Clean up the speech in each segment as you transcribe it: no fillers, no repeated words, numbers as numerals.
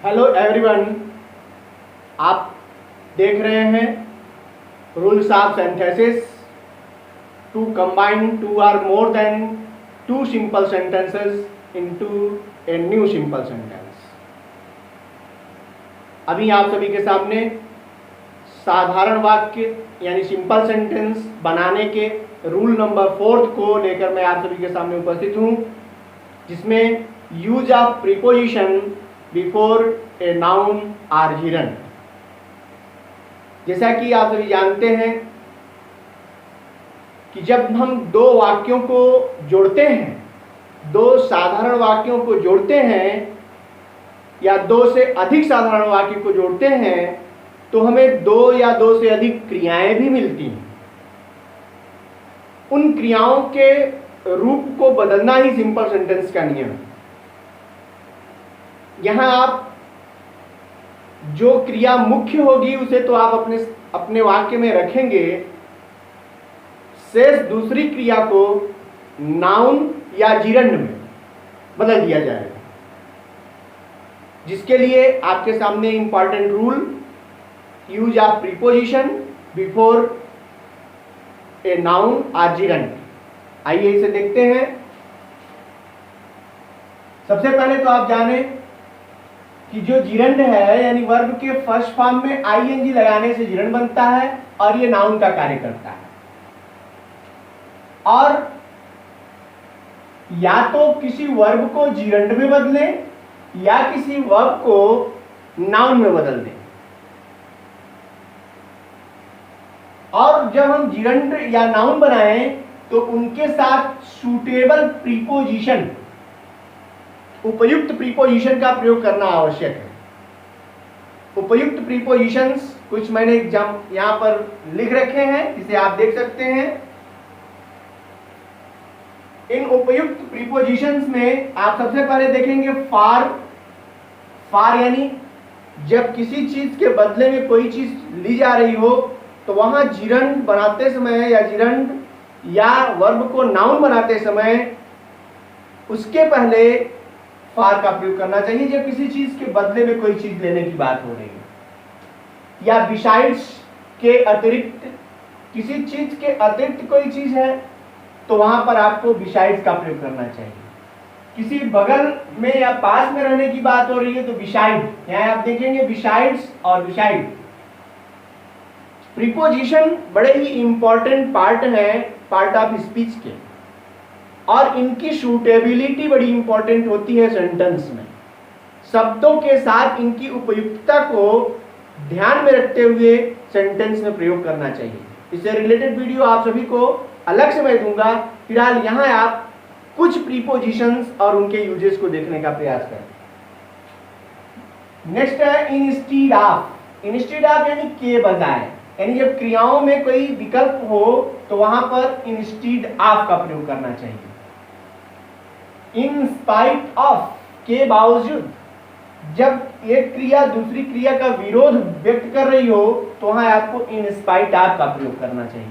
Hello everyone, आप देख रहे हैं rules of synthesis to combine two or more than two simple sentences into a new simple sentence. अभी आप सभी के सामने साधारण वाक्य यानी सिंपल सेंटेंस बनाने के रूल नंबर 4 को लेकर मैं आप सभी के सामने उपस्थित हूं, जिसमें use of preposition before a noun or gerund. जैसा कि आप सभी जानते हैं कि जब हम दो वाक्यों को जोड़ते हैं, दो साधारण वाक्यों को जोड़ते हैं या दो से अधिक साधारण वाक्य को जोड़ते हैं, तो हमें दो या दो से अधिक क्रियाएं भी मिलती हैं। उन क्रियाओं के रूप को बदलना ही सिंपल सेंटेंस का नियम है। यहां आप जो क्रिया मुख्य होगी उसे तो आप अपने वाक्य में रखेंगे, शेष दूसरी क्रिया को नाउन या जिरंड में बदल दिया जाएगा, जिसके लिए आपके सामने important rule use of preposition before a noun or gerund. आइए इसे देखते हैं। सबसे पहले तो आप जाने कि जो जिरंड है यानी वर्ब के फर्स्ट फॉर्म में आईएनजी लगाने से जिरंड बनता है और ये नाउन का कार्य करता है। और या तो किसी वर्ब को जिरंड में बदलें या किसी वर्ब को नाउन में बदल दें। और जब हम जिरंड या नाउन बनाएं तो उनके साथ सूटेबल प्रीपोजिशन, उपयुक्त प्रीपोजिशन का प्रयोग करना आवश्यक है। उपयुक्त प्रीपोजिशंस कुछ मैंने यहां पर लिख रखे हैं, जिसे आप देख सकते हैं। इन उपयुक्त प्रीपोजिशंस में आप सबसे पहले देखेंगे फॉर। फॉर यानी जब किसी चीज के बदले में कोई चीज ली जा रही हो तो वहां जिरंड बनाते समय या जिरंड या वर्ब को नाउन बनाते समय उसके पहले फॉर का प्रयोग करना चाहिए। जब किसी चीज के बदले में कोई चीज लेने की बात हो रही है या बिसाइड्स के अतिरिक्त किसी चीज के अतिरिक्त कोई चीज है तो वहां पर आपको बिसाइड्स का प्रयोग करना चाहिए। किसी बगल में या पास में रहने की बात हो रही है तो बिसाइड, यहां आप देखेंगे बिसाइड्स और बिसाइड। प्रीपोजिशन बड़े ही इंपॉर्टेंट पार्ट है पार्ट ऑफ स्पीच के, और इनकी सूटेबिलिटी बड़ी इंपॉर्टेंट होती है सेंटेंस में। शब्दों के साथ इनकी उपयुक्तता को ध्यान में रखते हुए सेंटेंस में प्रयोग करना चाहिए। इससे रिलेटेड वीडियो आप सभी को अलग से मैं दूंगा। फिलहाल यहाँ आप कुछ प्रीपोजिशंस और उनके यूजेस को देखने का प्रयास करें। नेक्स्ट है इंस्टीड ऑफ। इंस्टीड ऑफ यानी के बजाय, यानी जब क्रियाओं में कोई विकल्प हो तो वहां पर इंस्टीड ऑफ का प्रयोग करना चाहिए। इन स्पाइट ऑफ, के बावजूद, जब एक क्रिया दूसरी क्रिया का विरोध व्यक्त कर रही हो तो वहां आपको इन स्पाइट ऑफ का प्रयोग करना चाहिए।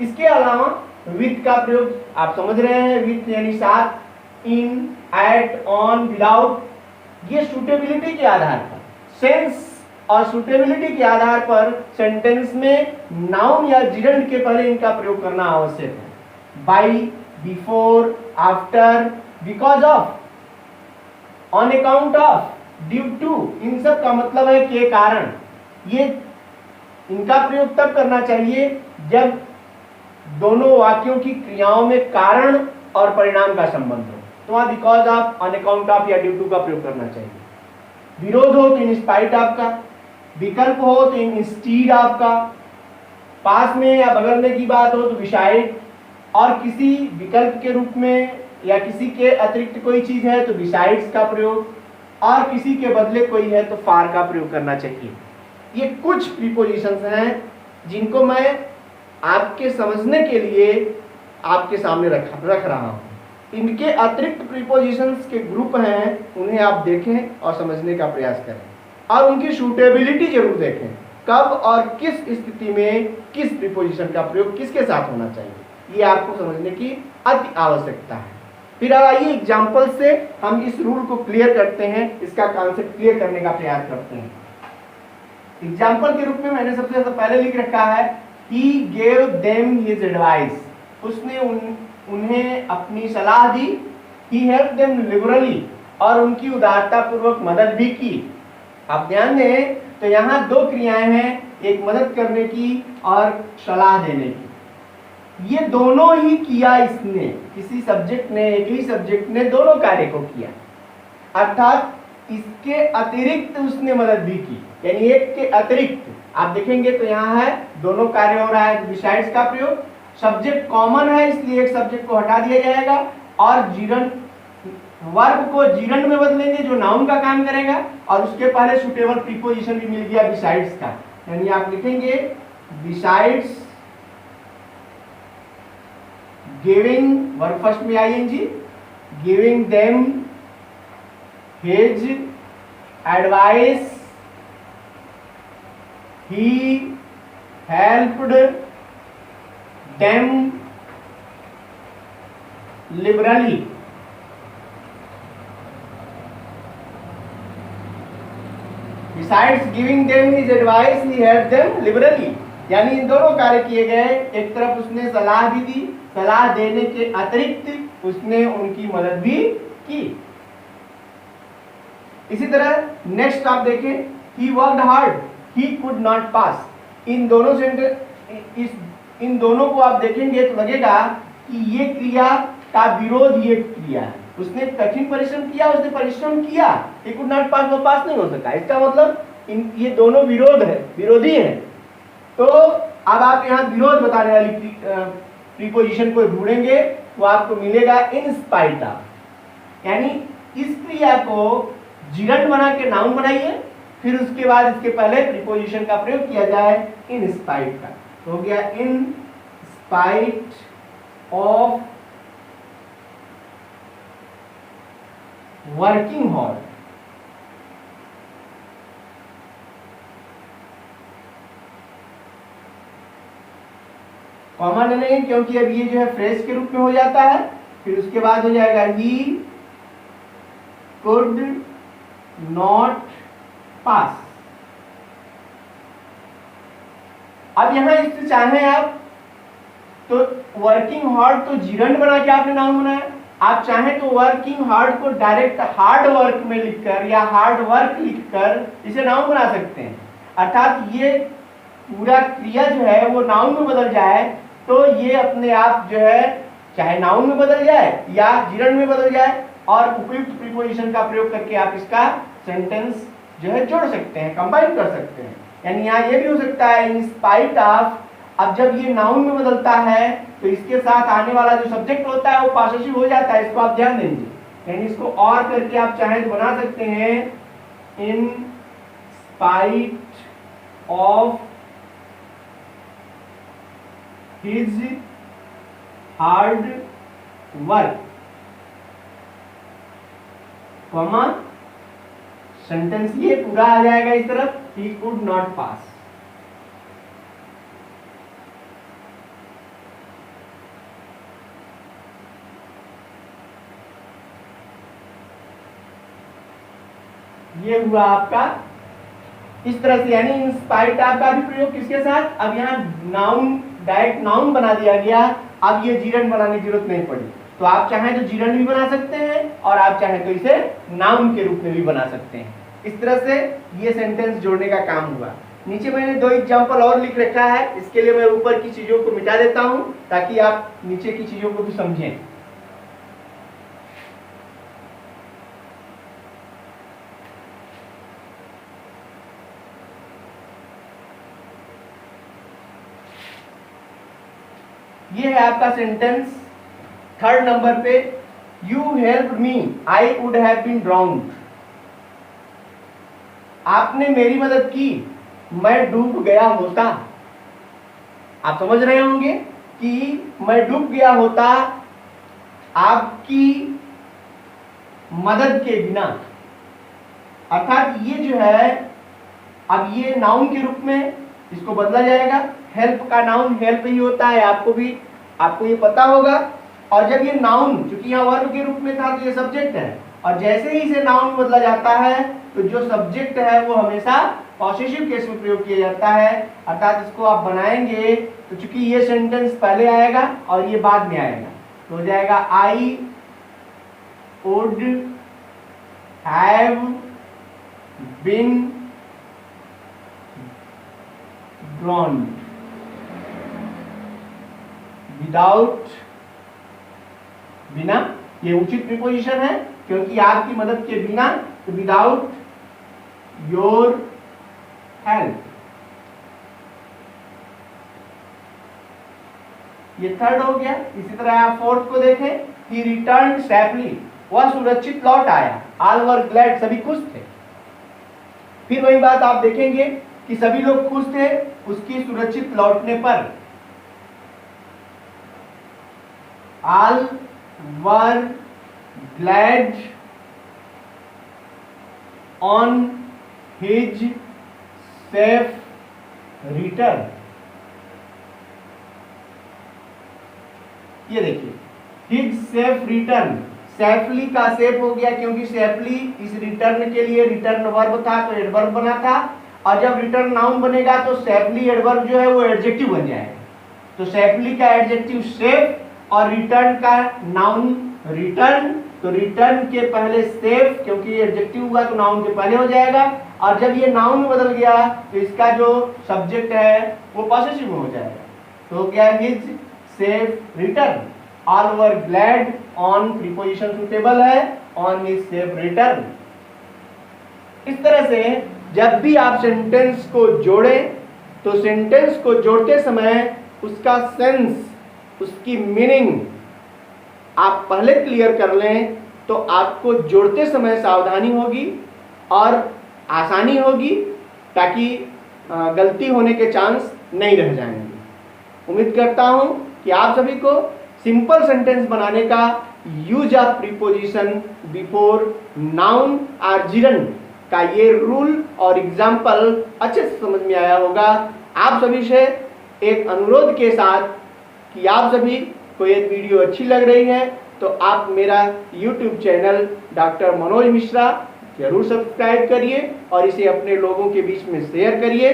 इसके अलावा विथ का प्रयोग आप समझ रहे हैं, विथ यानी साथ, इन, एट, ऑन, विदाउट। ये सूटेबिलिटी के आधार पर, सेंस और सूटेबिलिटी के आधार पर सेंटेंस में नाउन या जिरंड के पहले इनका प्रयोग करना आवश्यक है। By, before, after, because of, on account of, due to, इन सब का मतलब है के कारण। ये इनका प्रयोग तब करना चाहिए जब दोनों वाक्यों की क्रियाओं में कारण और परिणाम का संबंध हो, तो वहां because of, on account of या ड्यू टू का प्रयोग करना चाहिए। विरोध हो तो इन स्पाइट ऑफ का, विकल्प हो तो इंस्टीड ऑफ का, पास में या बगल में की बात हो तो बिसाइड, और किसी विकल्प के रूप में या किसी के अतिरिक्त कोई चीज है तो बिसाइड्स का प्रयोग, और किसी के बदले कोई है तो फॉर का प्रयोग करना चाहिए। ये कुछ प्रीपोजिशंस हैं जिनको मैं आपके समझने के लिए आपके सामने रख रहा हूं। इनके अतिरिक्त प्रीपोजिशंस के ग्रुप हैं, उन्हें आप देखें और समझने का प्रयास करें, और उनकी सूटेबिलिटी जरूर देखें। कब और किस स्थिति में किस प्रीपोजिशन का प्रयोग किसके साथ होना चाहिए, ये आपको समझने की अति आवश्यकता है। फिर अब आइए एग्जाम्पल से हम इस रूल को क्लियर करते हैं, इसका कॉन्सेप्ट क्लियर करने का प्रयास करते हैं। एग्जाम्पल के रूप में मैंने सबसे पहले लिख रखा है he gave them his advice, उसने उन्हें अपनी सलाह दी। he helped them liberally, और उनकी उदारता पूर्वक मदद भी की। आप ध्यान दें तो यहाँ दो क्रियाएं हैं, एक मदद करने की और सलाह देने की। ये दोनों ही किया इसने, किसी सब्जेक्ट ने, एक ही सब्जेक्ट ने दोनों कार्य को किया, अर्थात इसके अतिरिक्त उसने मदद भी की, यानी एक के अतिरिक्त। आप देखेंगे तो यहाँ है दोनों कार्य हो रहा है, बिसाइड्स का प्रयोग। सब्जेक्ट कॉमन है इसलिए एक सब्जेक्ट को हटा दिया जाएगा और जीरन वर्ब को जीरन में बदलेंगे जो नाउन का काम करेगा, और उसके पहले सुटेबल प्रीपोजिशन भी मिल गया बिसाइड्स का, यानी आप लिखेंगे बिसाइड्स गिविंग, वर्ब फर्स्ट में ING, giving them his advice, he helped them liberally। Besides giving them his advice, he helped them liberally, यानी इन दोनों कार्य किए गए। एक तरफ उसने सलाह भी दी, सलाह देने के अतिरिक्त उसने उनकी मदद भी की। इसी तरह नेक्स्ट आप देखें, he worked hard, he could not pass। इन दोनों सेंटेंस, इन दोनों को आप देखेंगे तो लगेगा कि ये क्रिया का विरोध ये क्रिया है। उसने कठिन परिश्रम किया, उसने परिश्रम किया, he could not pass, वो पास नहीं हो सका। इसका मतलब ये दोनों विरोध है, विरोधी है। तो अब आप यहाँ विरोध बताने वाली प्रीपोजिशन को ढूंढेंगे तो आपको मिलेगा इन स्पाइट ऑफ, यानी इस क्रिया को जिरंड बना के नाउन बनाइए, फिर उसके बाद इसके पहले प्रीपोजिशन का प्रयोग किया जाए इन स्पाइट का, तो हो गया in spite of working hard. Common नहीं क्योंकि अब ये जो है फ्रेज के रूप में हो जाता है, फिर उसके बाद हो जाएगा ही कुड नॉट पास। अब यहां इससे चाहें आप तो वर्किंग हार्ड तो जिरंड बना के आपने नाउन बनाया, आप चाहें तो वर्किंग हार्ड को डायरेक्ट हार्ड वर्क में लिखकर या हार्ड वर्क लिखकर इसे नाउन बना सकते हैं। अर्थात ये पूरा क्रिया जो है वो नाउन में बदल जाए तो ये अपने आप जो है चाहे नाउन में बदल जाए या जिरंड में बदल जाए, और उपयुक्त प्रीपोजिशन का प्रयोग करके आप इसका सेंटेंस जो है जोड़ सकते हैं, कंबाइन कर सकते हैं। यानी यहाँ ये भी हो सकता है इन स्पाइट ऑफ, अब जब ये नाउन में बदलता है तो इसके साथ आने वाला जो सब्जेक्ट होता है वो पॉसेसिव हो जाता है, इसको आप ध्यान देंगे। यानी इसको और करके आप चाहें तो बना सकते हैं in spite of his hard work, comma sentence ये पूरा आ जाएगा इस तरफ, he could not pass। ये हुआ आपका इस तरह से, यानी इन स्पाइट ऑफ का भी प्रयोग किसके साथ, अब यहाँ नाउन डायरेक्ट नाउन बना दिया गया, अब ये जीरंड बनाने की जरूरत नहीं पड़ी। तो आप चाहें तो जीरंड भी बना सकते हैं और आप चाहें तो इसे नाउन के रूप में भी बना सकते हैं। इस तरह से ये सेंटेंस जोड़ने का काम हुआ। नीचे मैंने दो एग्जांपल और लिख रखा है, इसके लिए मैं ऊपर की चीजों को मिटा देता हूं ताकि आप नीचे की चीजों को भी समझें। ये है आपका सेंटेंस थर्ड नंबर पे, you help me I would have been drowned. आपने मेरी मदद की, मैं डूब गया होता। आप समझ रहे होंगे कि मैं डूब गया होता आपकी मदद के बिना। अर्थात ये जो है अब ये नाउन के रूप में इसको बदला जाएगा। हेल्प का नाउन हेल्प ही होता है, आपको ये पता होगा। और जब ये नाउन, चूंकि यहाँ वर्ब के रूप में था तो ये सब्जेक्ट है, और जैसे ही इसे नाउन में बदला जाता है तो जो सब्जेक्ट है वो हमेशा पॉसेसिव केस में प्रयोग किया जाता है। अर्थात इसको आप बनाएंगे तो चूंकि ये सेंटेंस पहले आएगा और ये बाद में आएगा, तो हो जाएगा I would have been drowned without, बिना, ये उचित प्रीपोजिशन है क्योंकि आपकी मदद के बिना, तो विदाउट योर हेल्प। ये थर्ड हो गया। इसी तरह आप फोर्थ को देखें, ही रिटर्न सेफली, वह सुरक्षित लौट आया, ऑल वर ग्लैड, सभी खुश थे। फिर वही बात आप देखेंगे कि सभी लोग खुश थे उसकी सुरक्षित लौटने पर, all were glad on his safe return. ये देखिए हिज सेफ रिटर्न, सेफली का सेफ हो गया क्योंकि सेफली इस रिटर्न के लिए रिटर्न वर्ब था तो एडवर्ब बना था, और जब रिटर्न नाउन बनेगा तो सेफली एडवर्ब जो है वो एडजेक्टिव बन जाएगा। तो सेफली का एडजेक्टिव सेफ और रिटर्न का नाउन रिटर्न, तो रिटर्न के पहले सेफ, क्योंकि ये एडजेक्टिव हुआ तो नाउन के पहले हो जाएगा, और जब ये नाउन बदल गया तो इसका जो सब्जेक्ट है वो पॉसेसिव में हो जाएगा। तो हो गया his safe return, all were glad on, preposition suitable है, ऑन हिज सेफ रिटर्न। इस तरह से जब भी आप सेंटेंस को जोड़ें तो सेंटेंस को जोड़ते समय उसका सेंस, उसकी मीनिंग आप पहले क्लियर कर लें तो आपको जोड़ते समय सावधानी होगी और आसानी होगी, ताकि गलती होने के चांस नहीं रह जाएंगे। उम्मीद करता हूं कि आप सभी को सिंपल सेंटेंस बनाने का use of preposition before noun और जिरन का ये रूल और एग्जाम्पल अच्छे से समझ में आया होगा। आप सभी से एक अनुरोध के साथ कि आप सभी को ये वीडियो अच्छी लग रही है तो आप मेरा YouTube channel doctor Manoj Mishra जरूर सब्सक्राइब करिए और इसे अपने लोगों के बीच में शेयर करिए।